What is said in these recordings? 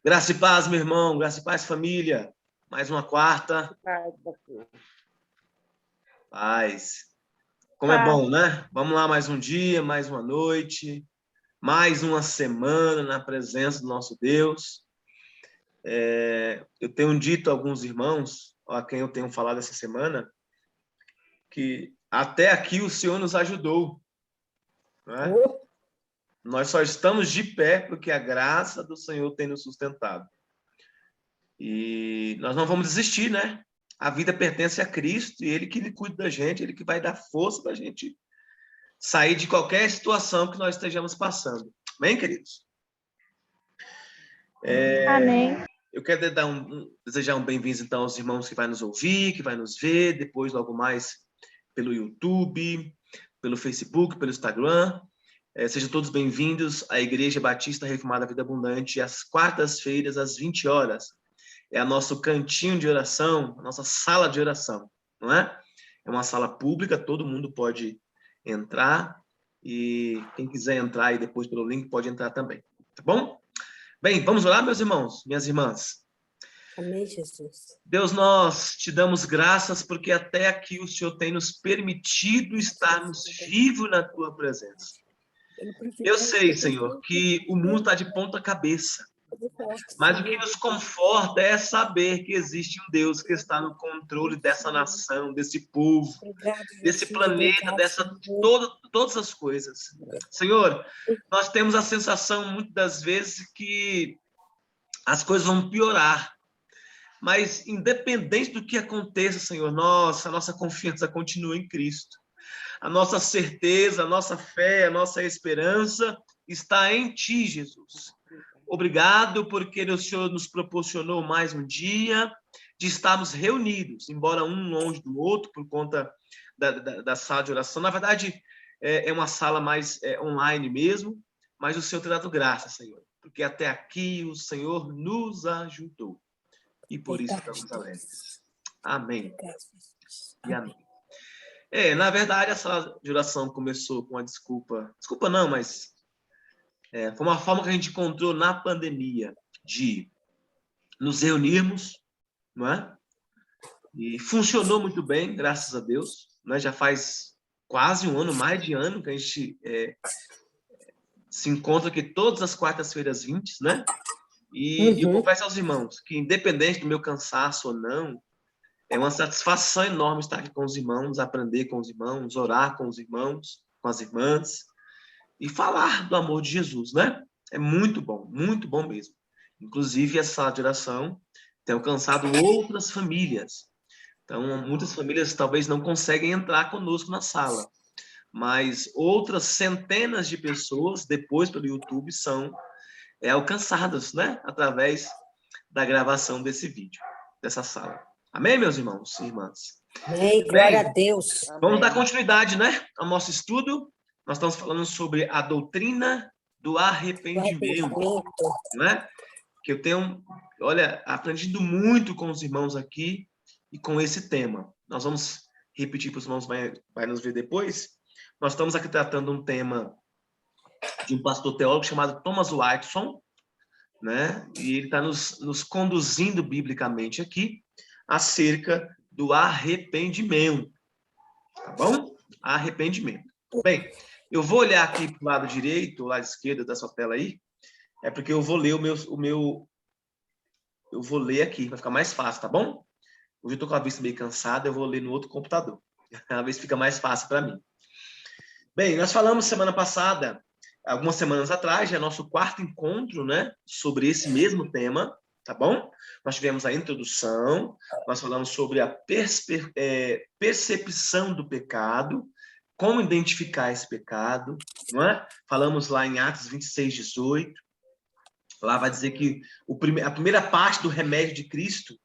Graça e paz, meu irmão. Graça e paz, família. Mais uma quarta. Paz. Como é bom, né? Vamos lá, mais um dia, mais uma noite, mais uma semana na presença do nosso Deus. Eu tenho dito a alguns irmãos, a quem eu tenho falado essa semana, que até aqui o Senhor nos ajudou, né? Nós só estamos de pé porque a graça do Senhor tem nos sustentado. E nós não vamos desistir, né? A vida pertence a Cristo e Ele que cuida da gente, Ele que vai dar força para a gente sair de qualquer situação que nós estejamos passando. Amém, queridos? Amém. Eu quero desejar um bem-vindo, então, aos irmãos que vai nos ouvir, que vai nos ver, depois, logo mais, pelo YouTube, pelo Facebook, pelo Instagram. Sejam todos bem-vindos à Igreja Batista Reformada Vida Abundante, às quartas-feiras, às 20 horas. É o nosso cantinho de oração, a nossa sala de oração, não é? É uma sala pública, todo mundo pode entrar e quem quiser entrar aí depois pelo link pode entrar também, tá bom? Bem, vamos orar, meus irmãos, minhas irmãs. Amém, Jesus. Deus, nós te damos graças porque até aqui o Senhor tem nos permitido estarmos vivos na tua presença. Eu sei, Senhor, que o mundo está de ponta cabeça. Mas o que nos conforta é saber que existe um Deus que está no controle dessa nação, desse povo, desse planeta, todas as coisas. Senhor, nós temos a sensação, muitas das vezes, que as coisas vão piorar. Mas, independente do que aconteça, Senhor, a nossa confiança continua em Cristo. A nossa certeza, a nossa fé, a nossa esperança está em Ti, Jesus. Obrigado porque o Senhor nos proporcionou mais um dia de estarmos reunidos, embora um longe do outro, por conta da sala de oração. Na verdade, é uma sala mais online mesmo, mas o Senhor tem dado graça, Senhor, porque até aqui o Senhor nos ajudou. E por isso estamos alegres. Amém. E amém. Na verdade, a sala de oração começou com uma desculpa. Desculpa não, mas foi uma forma que a gente encontrou na pandemia de nos reunirmos, não é? E funcionou muito bem, graças a Deus. Né? Já faz quase um ano, mais de ano, que a gente se encontra aqui todas as quartas-feiras 20, né? E eu confesso aos irmãos que, independente do meu cansaço ou não, é uma satisfação enorme estar aqui com os irmãos, aprender com os irmãos, orar com os irmãos, com as irmãs, e falar do amor de Jesus, né? É muito bom mesmo. Inclusive, essa sala de oração tem alcançado outras famílias. Então, muitas famílias talvez não conseguem entrar conosco na sala, mas outras centenas de pessoas, depois pelo YouTube, são alcançadas, né? Através da gravação desse vídeo, dessa sala. Amém, meus irmãos e irmãs? Amém, glória a Deus. Vamos dar continuidade, né, ao nosso estudo. Nós estamos falando sobre a doutrina do arrependimento, né? Que eu tenho, olha, aprendido muito com os irmãos aqui e com esse tema. Nós vamos repetir para os irmãos, vai nos ver depois. Nós estamos aqui tratando um tema de um pastor teólogo chamado Thomas Watson, né? E ele está nos conduzindo biblicamente aqui acerca do arrependimento, tá bom? Arrependimento. Bem, eu vou olhar aqui para o lado direito, o lado esquerdo da sua tela aí, porque eu vou ler eu vou ler aqui, vai ficar mais fácil, tá bom? Hoje eu tô com a vista meio cansada, eu vou ler no outro computador. A vez fica mais fácil para mim. Bem, nós falamos semana passada, algumas semanas atrás, já é nosso quarto encontro, né, sobre esse mesmo tema, tá bom? Nós tivemos a introdução, nós falamos sobre a percepção do pecado, como identificar esse pecado, não é? Falamos lá em Atos 26, 18, lá vai dizer que a primeira parte do remédio de Cristo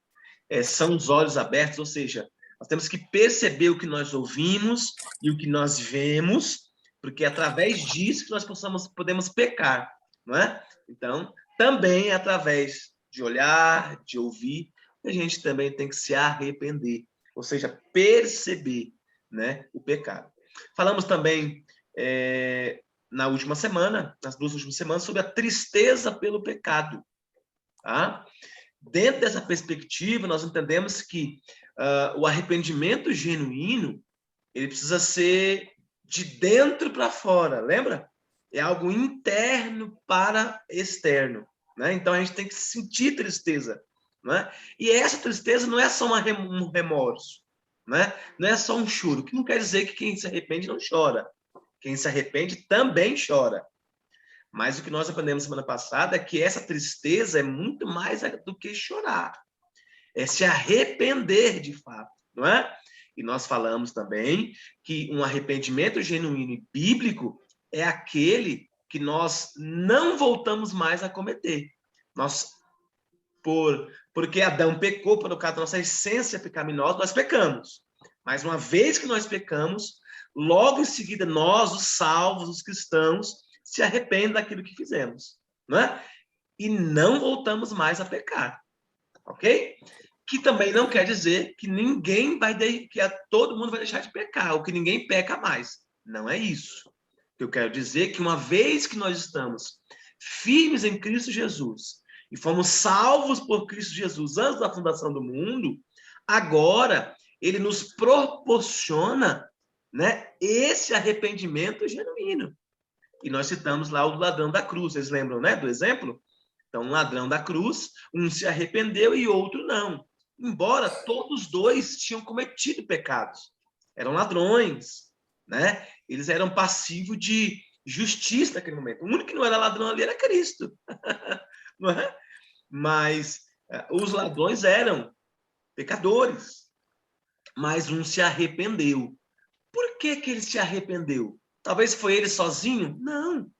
são os olhos abertos, ou seja, nós temos que perceber o que nós ouvimos e o que nós vemos, porque é através disso que nós podemos pecar, não é? Então, também é através de olhar, de ouvir, que a gente também tem que se arrepender, ou seja, perceber, né, o pecado. Falamos também na última semana, nas duas últimas semanas, sobre a tristeza pelo pecado. Tá? Dentro dessa perspectiva, nós entendemos que o arrependimento genuíno, ele precisa ser de dentro para fora, lembra? É algo interno para externo, né? Então, a gente tem que sentir tristeza, né? E essa tristeza não é só um remorso, né? Não é só um choro, que não quer dizer que quem se arrepende não chora. Quem se arrepende também chora. Mas o que nós aprendemos semana passada é que essa tristeza é muito mais do que chorar. É se arrepender de fato, não é? E nós falamos também que um arrependimento genuíno e bíblico é aquele que nós não voltamos mais a cometer. Porque Adão pecou, por causa da nossa essência pecaminosa, nós pecamos. Mas uma vez que nós pecamos, logo em seguida nós, os salvos, os cristãos, se arrependem daquilo que fizemos, não é? E não voltamos mais a pecar, ok? Que também não quer dizer que todo mundo vai deixar de pecar, ou que ninguém peca mais. Não é isso. Eu quero dizer que uma vez que nós estamos firmes em Cristo Jesus e fomos salvos por Cristo Jesus antes da fundação do mundo, agora ele nos proporciona, né, esse arrependimento genuíno. E nós citamos lá o ladrão da cruz, vocês lembram, né, do exemplo? Então, um ladrão da cruz, um se arrependeu e outro não. Embora todos dois tinham cometido pecados. Eram ladrões, né? Eles eram passivos de justiça naquele momento. O único que não era ladrão ali era Cristo. Não é? Mas os ladrões eram pecadores. Mas um se arrependeu. Por que ele se arrependeu? Talvez foi ele sozinho? Não.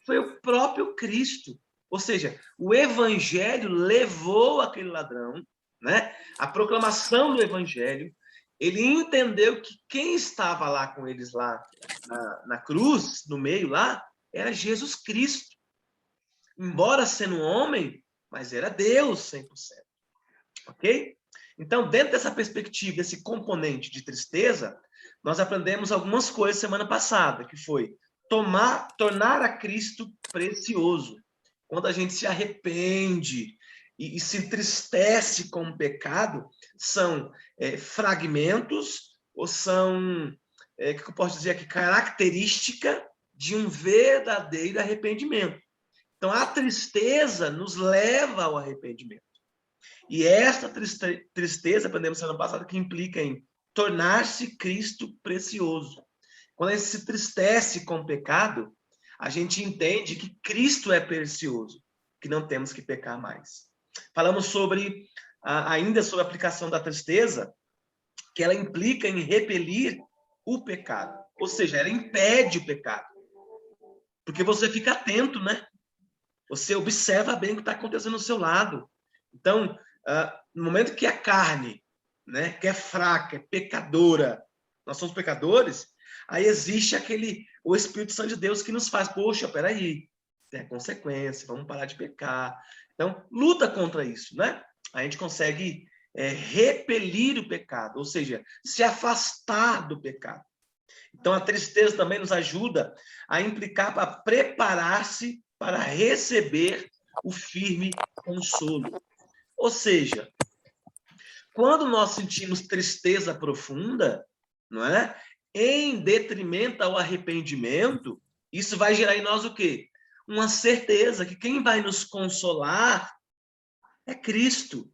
Foi o próprio Cristo. Ou seja, o evangelho levou aquele ladrão, né? A proclamação do evangelho, ele entendeu que quem estava lá com eles lá na cruz, no meio lá, era Jesus Cristo. Embora sendo um homem, mas era Deus 100%. Ok? Então, dentro dessa perspectiva, desse componente de tristeza, nós aprendemos algumas coisas semana passada, que foi tornar a Cristo precioso. Quando a gente se arrepende e se entristece com o pecado, são fragmentos ou são, que eu posso dizer aqui, característica de um verdadeiro arrependimento. Então, a tristeza nos leva ao arrependimento. E esta tristeza, aprendemos semana passada, que implica em tornar-se Cristo precioso. Quando a gente se entristece com o pecado, a gente entende que Cristo é precioso, que não temos que pecar mais. Falamos ainda sobre a aplicação da tristeza, que ela implica em repelir o pecado. Ou seja, ela impede o pecado. Porque você fica atento, né? Você observa bem o que está acontecendo ao seu lado. Então, no momento que a carne, né, que é fraca, é pecadora, nós somos pecadores, aí existe o Espírito Santo de Deus que nos faz, poxa, peraí, tem a consequência, vamos parar de pecar. Então, luta contra isso, né? A gente consegue repelir o pecado, ou seja, se afastar do pecado. Então, a tristeza também nos ajuda a implicar para preparar-se para receber o firme consolo. Ou seja, quando nós sentimos tristeza profunda, não é? Em detrimento ao arrependimento, isso vai gerar em nós o quê? Uma certeza que quem vai nos consolar é Cristo,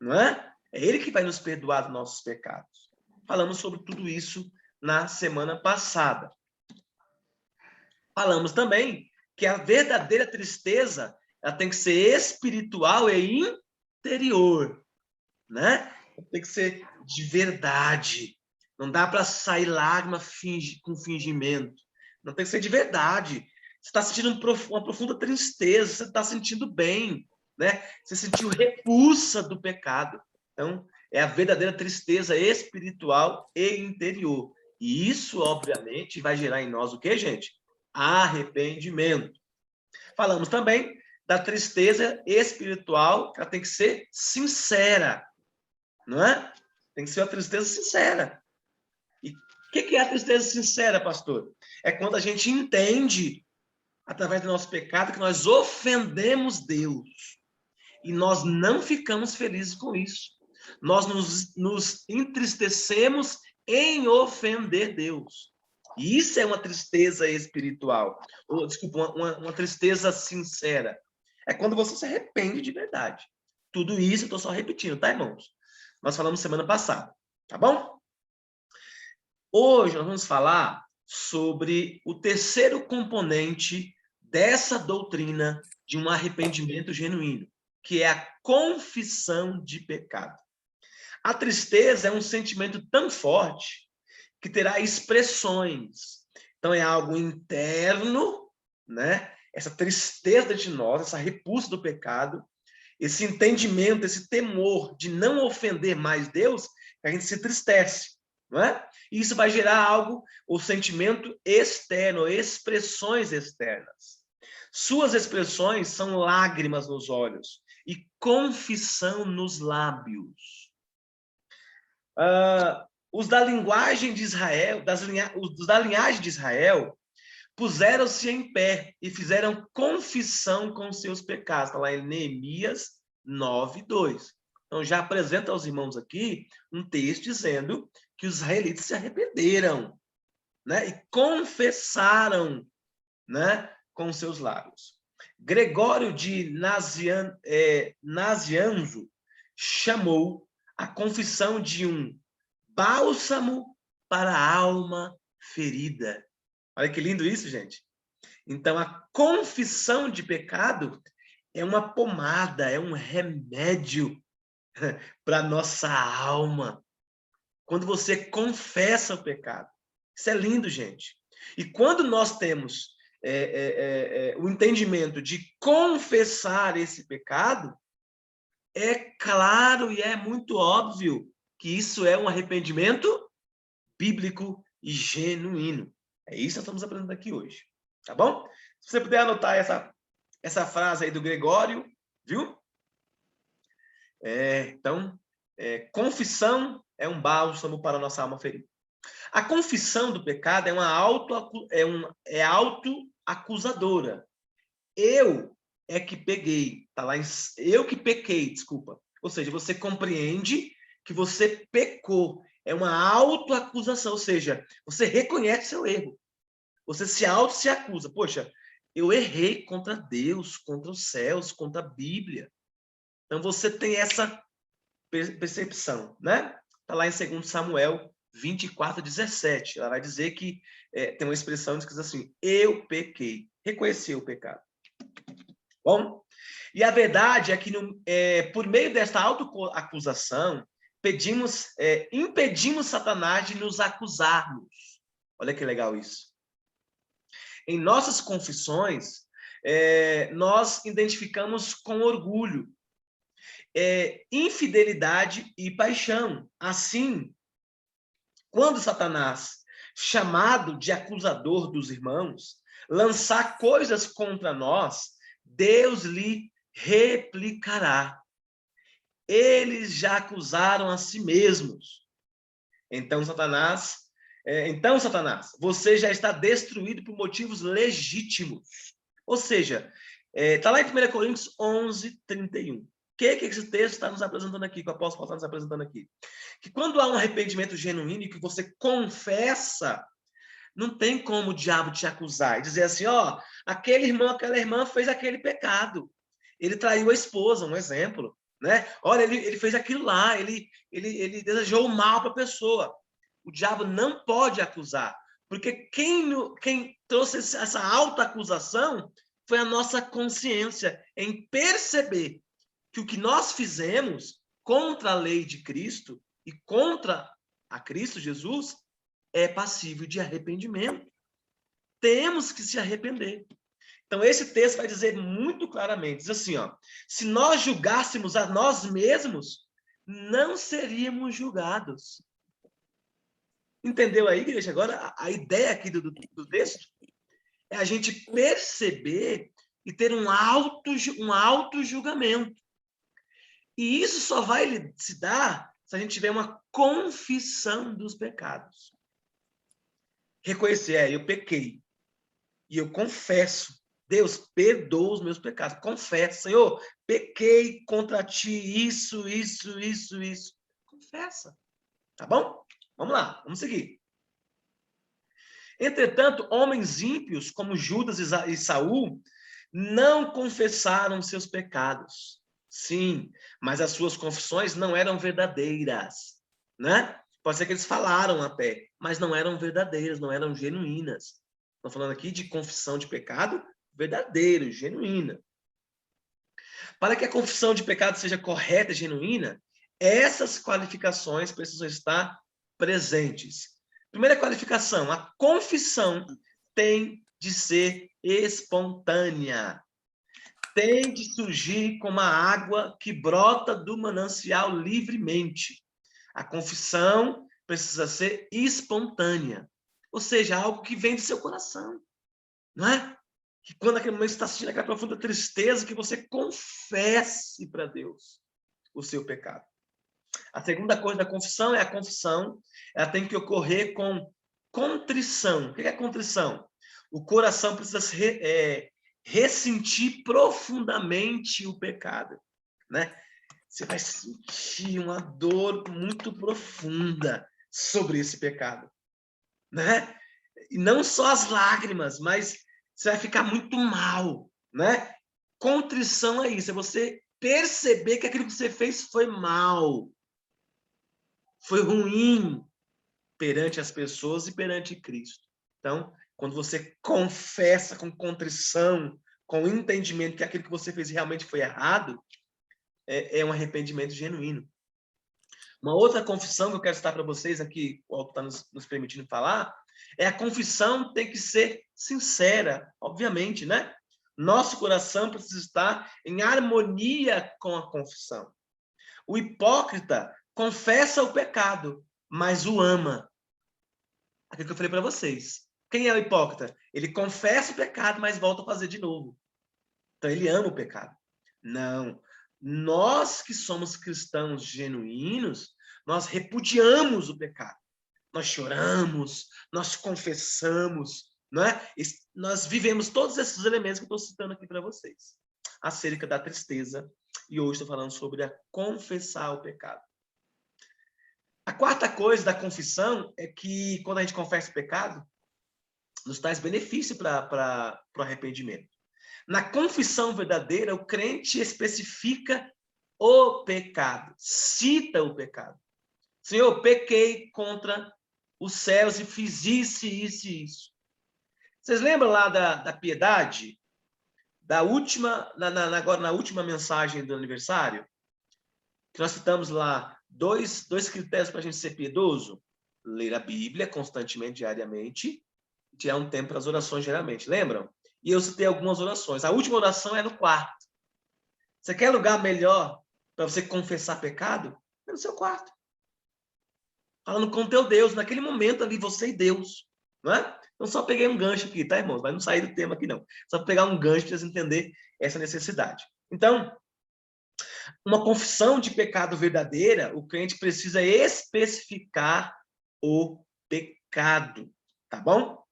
não é? É Ele que vai nos perdoar dos nossos pecados. Falamos sobre tudo isso na semana passada. Falamos também que a verdadeira tristeza ela tem que ser espiritual e interior, né? Tem que ser de verdade. Não dá para sair lágrima com fingimento. Não tem que ser de verdade. Você está sentindo uma profunda tristeza, você está sentindo bem, né? Você sentiu repulsa do pecado. Então, é a verdadeira tristeza espiritual e interior. E isso, obviamente, vai gerar em nós o quê, gente? Arrependimento. Falamos também da tristeza espiritual, que ela tem que ser sincera, não é? Tem que ser uma tristeza sincera. E o que é a tristeza sincera, pastor? É quando a gente entende, através do nosso pecado, que nós ofendemos Deus. E nós não ficamos felizes com isso. Nós nos entristecemos em ofender Deus. E isso é uma tristeza espiritual. Ou, desculpa, uma tristeza sincera. É quando você se arrepende de verdade. Tudo isso eu estou só repetindo, tá, irmãos? Nós falamos semana passada, tá bom? Hoje nós vamos falar sobre o terceiro componente dessa doutrina de um arrependimento genuíno, que é a confissão de pecado. A tristeza é um sentimento tão forte que terá expressões. Então é algo interno, né? Essa tristeza de nós, essa repulsa do pecado, esse entendimento, esse temor de não ofender mais Deus, que a gente se entristece, não é? E isso vai gerar algo, o sentimento externo, expressões externas. Suas expressões são lágrimas nos olhos e confissão nos lábios. Os da linguagem de Israel, os da linhagem de Israel, puseram-se em pé e fizeram confissão com seus pecados. Está lá em Neemias 9:2. Então, já apresenta aos irmãos aqui um texto dizendo que os israelitas se arrependeram, né? E confessaram, né? Com seus lábios. Gregório de Nazianzo chamou a confissão de um bálsamo para a alma ferida. Olha que lindo isso, gente. Então, a confissão de pecado é uma pomada, é um remédio para a nossa alma. Quando você confessa o pecado. Isso é lindo, gente. E quando nós temos o entendimento de confessar esse pecado, é claro e é muito óbvio que isso é um arrependimento bíblico e genuíno. É isso que nós estamos aprendendo aqui hoje. Tá bom? Se você puder anotar essa frase aí do Gregório, viu? Então, confissão é um bálsamo para a nossa alma ferida. A confissão do pecado é autoacusadora. Eu é que peguei, tá lá eu que pequei, desculpa. Ou seja, você compreende que você pecou. É uma autoacusação, ou seja, você reconhece seu erro. Você se acusa. Poxa, eu errei contra Deus, contra os céus, contra a Bíblia. Então você tem essa percepção, né? Tá lá em 2 Samuel 24:17. Ela vai dizer que tem uma expressão que diz assim: eu pequei. Reconheceu o pecado. Bom, e a verdade é que por meio desta autoacusação, impedimos Satanás de nos acusarmos. Olha que legal isso. Em nossas confissões, nós identificamos com orgulho, infidelidade e paixão. Assim, quando Satanás, chamado de acusador dos irmãos, lançar coisas contra nós, Deus lhe replicará. Eles já acusaram a si mesmos. Então, Satanás, você já está destruído por motivos legítimos. Ou seja, está lá em 1 Coríntios 11:31. O que esse texto está nos apresentando aqui, que o apóstolo está nos apresentando aqui? Que quando há um arrependimento genuíno e que você confessa, não tem como o diabo te acusar e dizer assim, ó, aquele irmão, aquela irmã fez aquele pecado. Ele traiu a esposa, um exemplo, né? Olha, ele fez aquilo lá, ele desejou o mal para a pessoa. O diabo não pode acusar, porque quem trouxe essa autoacusação foi a nossa consciência em perceber que o que nós fizemos contra a lei de Cristo e contra a Cristo Jesus é passível de arrependimento. Temos que se arrepender. Então, esse texto vai dizer muito claramente, diz assim, ó, se nós julgássemos a nós mesmos, não seríamos julgados. Entendeu aí, igreja? Agora, a ideia aqui do texto é a gente perceber e ter um auto-julgamento. E isso só vai se dar se a gente tiver uma confissão dos pecados. Reconhecer, eu pequei. E eu confesso Deus, perdoa os meus pecados. Confessa, Senhor, pequei contra ti, isso. Confessa, tá bom? Vamos lá, vamos seguir. Entretanto, homens ímpios, como Judas e Saul, não confessaram seus pecados. Sim, mas as suas confissões não eram verdadeiras, né? Pode ser que eles falaram até, mas não eram verdadeiras, não eram genuínas. Estou falando aqui de confissão de pecado verdadeira, genuína. Para que a confissão de pecado seja correta e genuína, essas qualificações precisam estar presentes. Primeira qualificação, a confissão tem de ser espontânea. Tem de surgir como a água que brota do manancial livremente. A confissão precisa ser espontânea, ou seja, algo que vem do seu coração, não é? Que quando aquele momento está sentindo aquela profunda tristeza, que você confesse para Deus o seu pecado. A segunda coisa da confissão é a confissão, ela tem que ocorrer com contrição. O que é contrição? O coração precisa ressentir profundamente o pecado, né? Você vai sentir uma dor muito profunda sobre esse pecado, né? E não só as lágrimas, mas você vai ficar muito mal, né? Contrição é isso, é você perceber que aquilo que você fez foi mal, foi ruim perante as pessoas e perante Cristo. Então, quando você confessa com contrição, com entendimento que aquilo que você fez realmente foi errado, é um arrependimento genuíno. Uma outra confissão que eu quero citar para vocês aqui, o Alto está nos permitindo falar, é a confissão tem que ser sincera, obviamente, né? Nosso coração precisa estar em harmonia com a confissão. O hipócrita confessa o pecado, mas o ama. Aquilo que eu falei para vocês. Quem é o hipócrita? Ele confessa o pecado, mas volta a fazer de novo. Então, ele ama o pecado. Não. Nós que somos cristãos genuínos, nós repudiamos o pecado. Nós choramos, nós confessamos, não é? Nós vivemos todos esses elementos que eu estou citando aqui para vocês, acerca da tristeza, e hoje estou falando sobre a confessar o pecado. A quarta coisa da confissão é que, quando a gente confessa o pecado, nos traz benefício para o arrependimento. Na confissão verdadeira, o crente especifica o pecado, cita o pecado. Senhor, pequei contra os céus e fiz isso, isso e isso. Vocês lembram lá da piedade? Da última, agora na última mensagem do aniversário? Que nós citamos lá dois critérios para a gente ser piedoso? Ler a Bíblia constantemente, diariamente, e tirar um tempo para as orações, geralmente. Lembram? E eu citei algumas orações. A última oração é no quarto. Você quer lugar melhor para você confessar pecado? É no seu quarto. Falando com teu Deus, naquele momento ali, você e Deus. Não é? Então, só peguei um gancho aqui, tá, irmãos? Vai não sair do tema aqui, não. Só pegar um gancho para vocês entenderem essa necessidade. Então, uma confissão de pecado verdadeira, o crente precisa especificar o pecado, tá bom?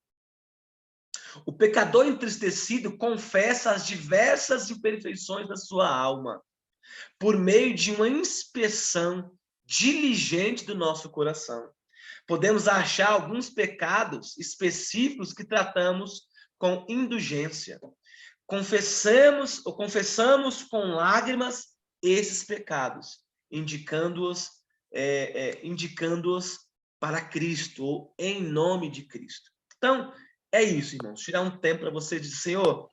O pecador entristecido confessa as diversas imperfeições da sua alma por meio de uma inspeção diligente do nosso coração. Podemos achar alguns pecados específicos que tratamos com indulgência. Confessamos com lágrimas esses pecados, indicando-os para Cristo, ou em nome de Cristo. Então, é isso, irmãos. Tirar um tempo para você dizer, Senhor,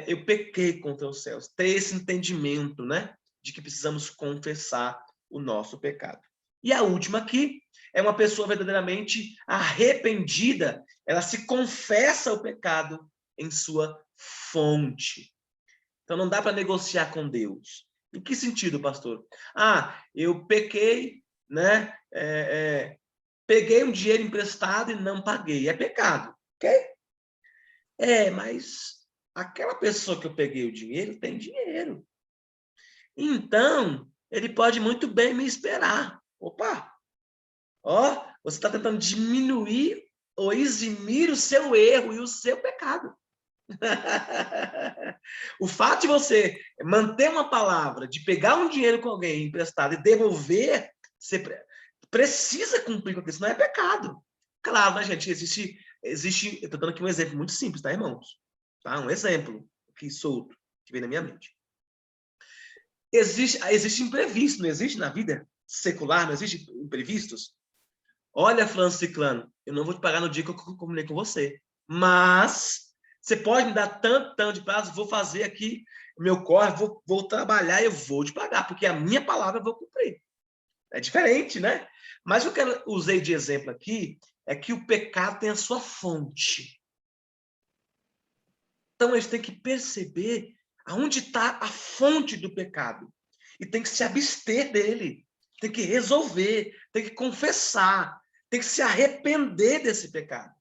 eu pequei contra os céus. Ter esse entendimento, né? De que precisamos confessar o nosso pecado. E a última aqui é uma pessoa verdadeiramente arrependida. Ela se confessa o pecado em sua fonte. Então, não dá para negociar com Deus. Em que sentido, pastor? Eu pequei, né? Peguei um dinheiro emprestado e não paguei. É pecado, ok? Mas aquela pessoa que eu peguei o dinheiro tem dinheiro. Então, ele pode muito bem me esperar. Opa! Você está tentando diminuir ou eximir o seu erro e o seu pecado. O fato de você manter uma palavra, de pegar um dinheiro com alguém emprestado e devolver, você precisa cumprir com isso, não é pecado. Claro, né, gente? Existe, eu estou dando aqui um exemplo muito simples, tá, irmãos? Tá? Um exemplo aqui solto, que vem na minha mente. Existe imprevisto, não existe na vida secular, não existe imprevistos? Olha, Fulano Ciclano, eu não vou te pagar no dia que eu combinei com você, mas você pode me dar tanto de prazo, vou fazer aqui meu corre, vou trabalhar e eu vou te pagar, porque a minha palavra eu vou cumprir. É diferente, né? Mas o que eu usei de exemplo aqui é que o pecado tem a sua fonte. Então, a gente tem que perceber aonde está a fonte do pecado. E tem que se abster dele. Tem que resolver, tem que confessar, tem que se arrepender desse pecado.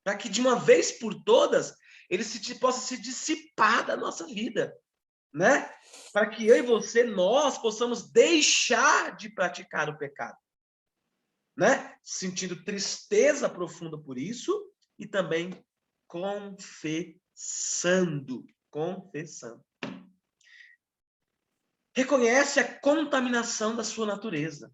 Para que, de uma vez por todas, ele possa se dissipar da nossa vida. Né? Para que eu e você, nós, possamos deixar de praticar o pecado. Né? Sentindo tristeza profunda por isso e também confessando. Reconhece a contaminação da sua natureza.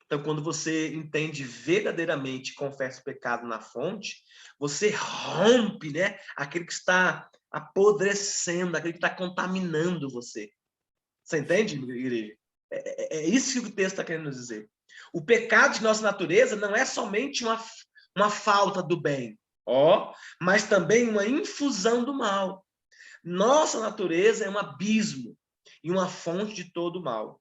Então, quando você entende verdadeiramente, confessa o pecado na fonte, você rompe, né? Aquele que está apodrecendo, aquele que está contaminando você. Você entende, igreja? É isso que o texto está querendo dizer. O pecado de nossa natureza não é somente uma falta do bem, mas também uma infusão do mal. Nossa natureza é um abismo e uma fonte de todo o mal,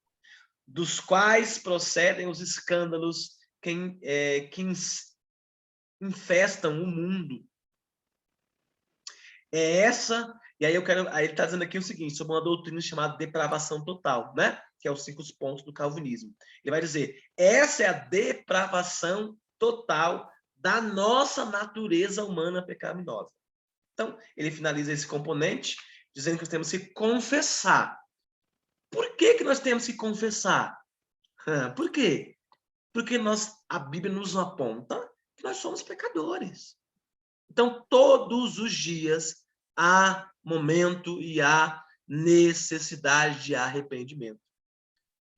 dos quais procedem os escândalos que infestam o mundo. E aí ele está dizendo aqui o seguinte, sobre uma doutrina chamada depravação total, né? Que é os 5 pontos do calvinismo. Ele vai dizer, essa é a depravação total da nossa natureza humana pecaminosa. Então, ele finaliza esse componente dizendo que nós temos que confessar. Por que nós temos que confessar? Por quê? Porque a Bíblia nos aponta que nós somos pecadores. Então, todos os dias há momento e há necessidade de arrependimento.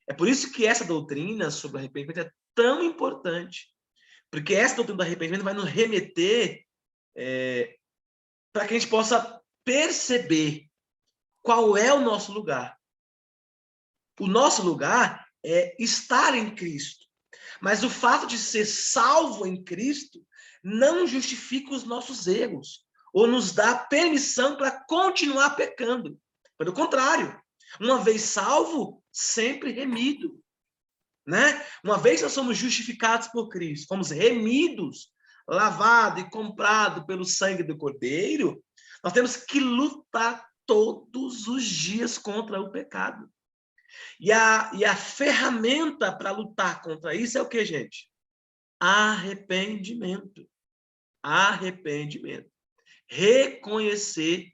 É por isso que essa doutrina sobre arrependimento é tão importante. Porque essa doutrina do arrependimento vai nos remeter para que a gente possa perceber qual é o nosso lugar. O nosso lugar é estar em Cristo. Mas o fato de ser salvo em Cristo não justifica os nossos erros ou nos dá permissão para continuar pecando. Pelo contrário, uma vez salvo, sempre remido. Né? Uma vez nós somos justificados por Cristo, fomos remidos, lavados e comprados pelo sangue do Cordeiro, nós temos que lutar todos os dias contra o pecado. E a ferramenta para lutar contra isso é o que, gente? Arrependimento. Arrependimento. Reconhecer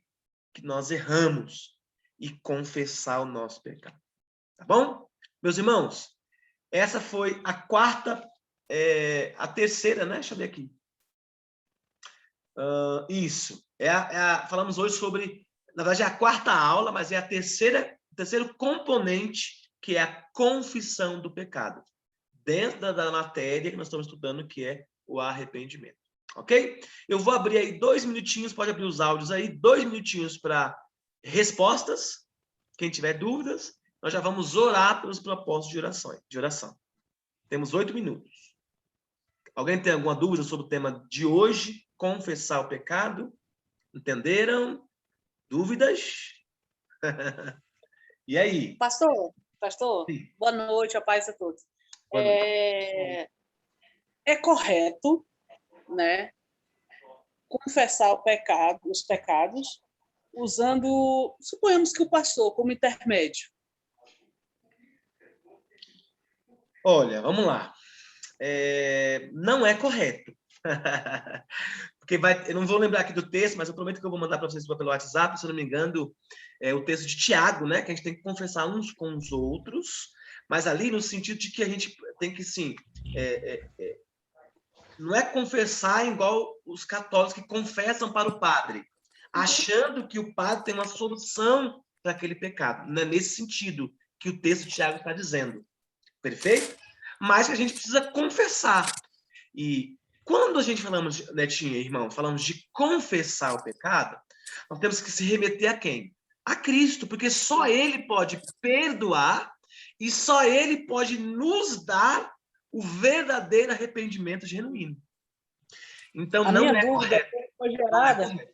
que nós erramos e confessar o nosso pecado. Tá bom? Meus irmãos, essa foi a a terceira, né? Deixa eu ver aqui. Isso. Falamos hoje sobre, na verdade, é a quarta aula, mas é o terceiro componente, que é a confissão do pecado, dentro da matéria que nós estamos estudando, que é o arrependimento. Ok? Eu vou abrir aí 2 minutinhos, pode abrir os áudios aí, 2 minutinhos para respostas. Quem tiver dúvidas, nós já vamos orar pelos propósitos de oração. Temos 8 minutos. Alguém tem alguma dúvida sobre o tema de hoje? Confessar o pecado? Entenderam? Dúvidas? E aí? Pastor, Sim. Boa noite, a paz a todos. É correto, né, confessar os pecados, usando, suponhamos que o pastor como intermédio. Olha, vamos lá. Não é correto. Porque eu não vou lembrar aqui do texto, mas eu prometo que eu vou mandar para vocês pelo WhatsApp, se eu não me engano, o texto de Tiago, né? Que a gente tem que confessar uns com os outros, mas ali no sentido de que a gente tem que, sim, não é confessar igual os católicos que confessam para o padre. achando que o padre tem uma solução para aquele pecado. Não é nesse sentido que o texto de Tiago está dizendo. Perfeito? Mas que a gente precisa confessar. E quando a gente falamos, Netinha, irmão, falamos de confessar o pecado, nós temos que se remeter a quem? A Cristo, porque só Ele pode perdoar e só Ele pode nos dar o verdadeiro arrependimento genuíno. Então, A não minha é dúvida correto. foi gerada,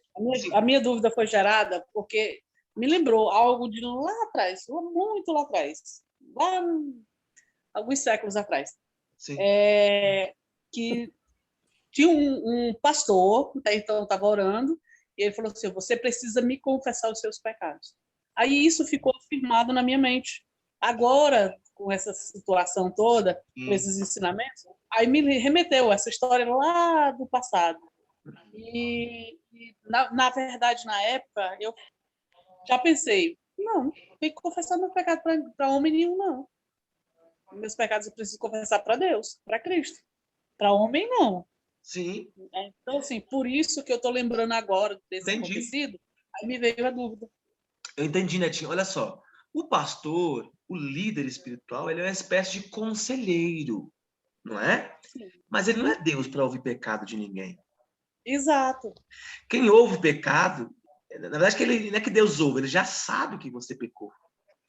a minha dúvida foi gerada porque me lembrou algo de lá atrás, muito lá atrás, lá alguns séculos atrás. Sim. Que tinha um pastor, até então estava orando, e ele falou assim, você precisa me confessar os seus pecados. Aí isso ficou afirmado na minha mente. Agora, com essa situação toda, com esses ensinamentos, aí me remeteu essa história lá do passado. E na verdade, na época, eu já pensei, não tem que confessar meu pecado para homem nenhum, não. Meus pecados eu preciso confessar para Deus, para Cristo. Para homem, não. Sim. Então, assim, por isso que eu estou lembrando agora desse acontecido, aí me veio a dúvida. Eu entendi, Netinho. Olha só. O pastor, o líder espiritual, ele é uma espécie de conselheiro, não é? Sim. Mas ele não é Deus para ouvir pecado de ninguém. Exato. Quem ouve pecado, na verdade, que ele, não é que Deus ouve, ele já sabe que você pecou.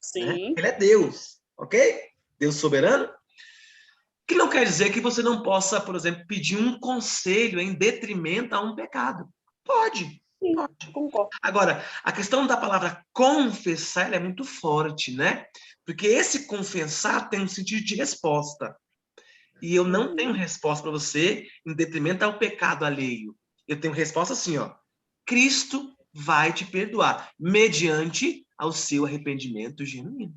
Sim. Né? Ele é Deus, ok? Deus soberano. Que não quer dizer que você não possa, por exemplo, pedir um conselho em detrimento a um pecado. Pode. Sim, pode. concordo. Agora, a questão da palavra confessar ela é muito forte, né? Porque esse confessar tem um sentido de resposta. E eu não tenho resposta para você em detrimento ao pecado alheio. Eu tenho resposta assim, ó. Cristo vai te perdoar, mediante ao seu arrependimento genuíno.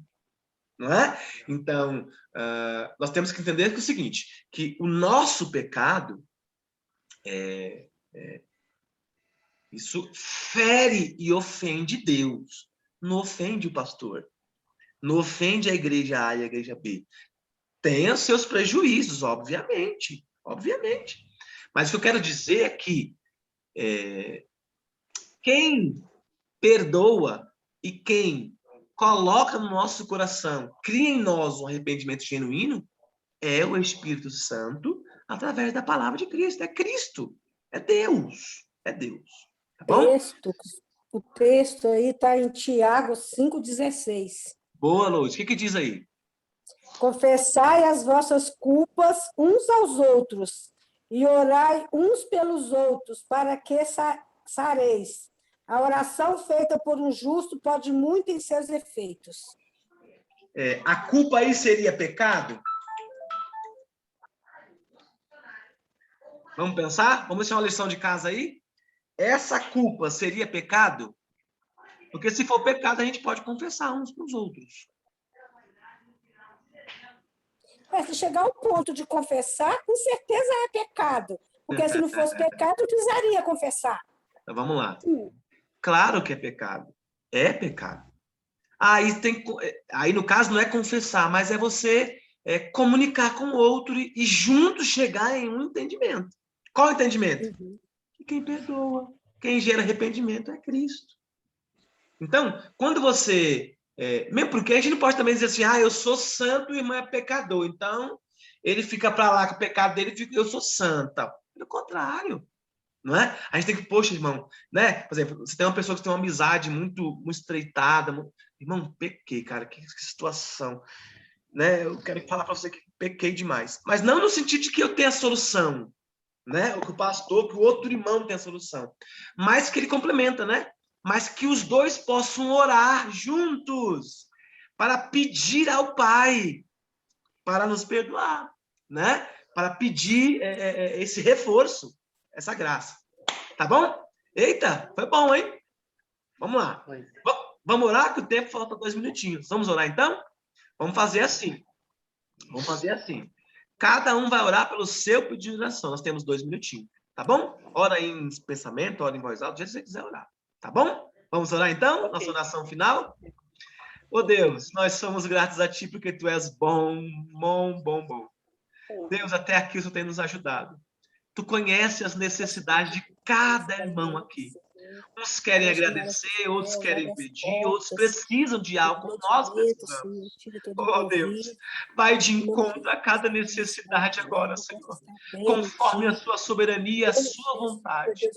Não é? Então, nós temos que entender que é o seguinte, que o nosso pecado, isso fere e ofende Deus. Não ofende o pastor. Não ofende a igreja A e a igreja B. Tem os seus prejuízos, obviamente. Obviamente. Mas o que eu quero dizer é que quem perdoa e quem coloca no nosso coração, cria em nós um arrependimento genuíno, é o Espírito Santo através da palavra de Cristo. É Cristo. É Deus. É Deus. Tá bom? O texto aí está em Tiago 5,16. Boa, Lourdes. O que diz aí? Confessai as vossas culpas uns aos outros e orai uns pelos outros para que sareis. A oração feita por um justo pode muito em seus efeitos. A culpa aí seria pecado? Vamos pensar? Vamos deixar uma lição de casa aí? Essa culpa seria pecado? Porque se for pecado, a gente pode confessar uns com os outros. Se chegar ao ponto de confessar, com certeza é pecado. Porque se não fosse pecado, não precisaria confessar. Então, vamos lá. Claro que é pecado. É pecado. Aí, no caso, não é confessar, mas é você comunicar com o outro e juntos chegar em um entendimento. Qual entendimento? Que quem perdoa, quem gera arrependimento é Cristo. Então, quando você... mesmo porque a gente não pode também dizer assim, eu sou santo e o irmão é pecador. Então, ele fica para lá com o pecado dele e eu sou santa. Pelo contrário. Não é? A gente tem que, poxa, irmão, né? Por exemplo, você tem uma pessoa que tem uma amizade muito estreitada. Irmão, pequei, cara, que situação. Né? Eu quero falar para você que pequei demais. Mas não no sentido de que eu tenha a solução, né? Ou que o pastor, que o outro irmão tenha a solução. Mas que ele complementa, né? Mas que os dois possam orar juntos para pedir ao Pai para nos perdoar, né? Para pedir esse reforço, essa graça. Tá bom? Eita, foi bom, hein? Vamos lá. Vamos orar, que o tempo falta 2 minutinhos. Vamos orar, então? Vamos fazer assim. Cada um vai orar pelo seu pedido de oração. Nós temos 2 minutinhos. Tá bom? Ora em pensamento, ora em voz alta, do jeito que você quiser orar. Tá bom? Vamos orar, então? Okay. Nossa oração final? Ô Deus, nós somos gratos a Ti porque Tu és bom. Deus, até aqui o Senhor tem nos ajudado. Tu conhece as necessidades de cada irmão aqui. Uns querem agradecer, outros querem pedir, outros precisam de algo, como nós precisamos. Oh, Deus, vai de encontro a cada necessidade agora, Senhor, conforme a sua soberania, a sua vontade.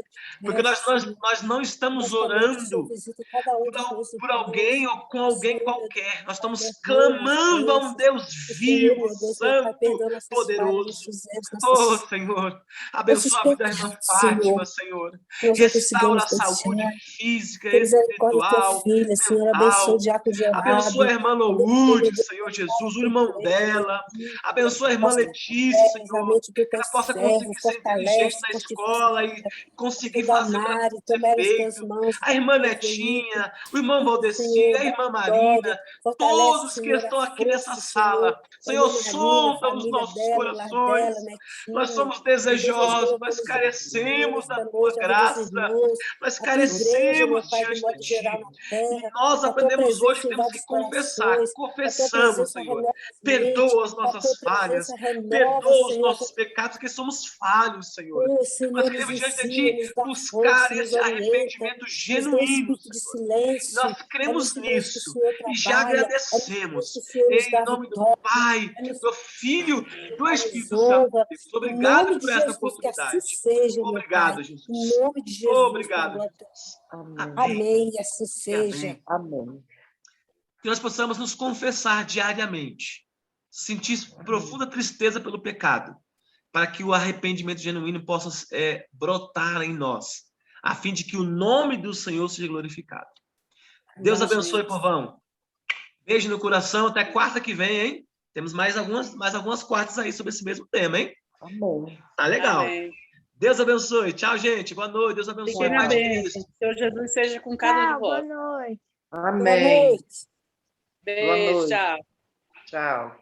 Porque nós não estamos orando por alguém ou com alguém qualquer. Nós estamos clamando a um Deus vivo, santo, poderoso. Oh, Senhor, abençoa a vida da irmã Fátima, Senhor. Restaura a saúde física, espiritual, mental. Abençoa a irmã Loude, Senhor Jesus, o irmão dela. Abençoa a irmã Letícia, Senhor. Que ela possa conseguir ser inteligente na escola e conseguir fazer o que tem que ser feito. A irmã Netinha, o irmão Valdeci, a irmã Marina, todos que estão aqui nessa sala. Senhor, sonda os nossos corações. Nós somos desejosos, nós carecemos da tua graça, nós carecemos diante de ti. E nós aprendemos hoje que temos que confessar. Confessamos, Senhor. Perdoa as nossas falhas, perdoa os nossos pecados, porque somos falhos, Senhor. Nós queremos diante de ti buscar esse arrependimento genuíno, Senhor. Nós cremos nisso e já agradecemos. Em nome do Pai, do Filho e do Espírito Santo. Obrigado por essa oportunidade. Obrigado, Jesus. Em nome de Jesus. Obrigado. Amém. Assim seja. Amém. Que nós possamos nos confessar diariamente, sentir profunda tristeza pelo pecado, para que o arrependimento genuíno possa brotar em nós, a fim de que o nome do Senhor seja glorificado. Deus abençoe, povão. Beijo no coração, até quarta que vem, hein? Temos mais algumas quartas aí sobre esse mesmo tema, hein? Amém. Tá legal. Amém. Deus abençoe. Tchau, gente. Boa noite. Deus abençoe. Fiquem na bênção. Senhor Jesus seja com cada um de vós. Boa noite. Amém. Beijo, tchau. Tchau.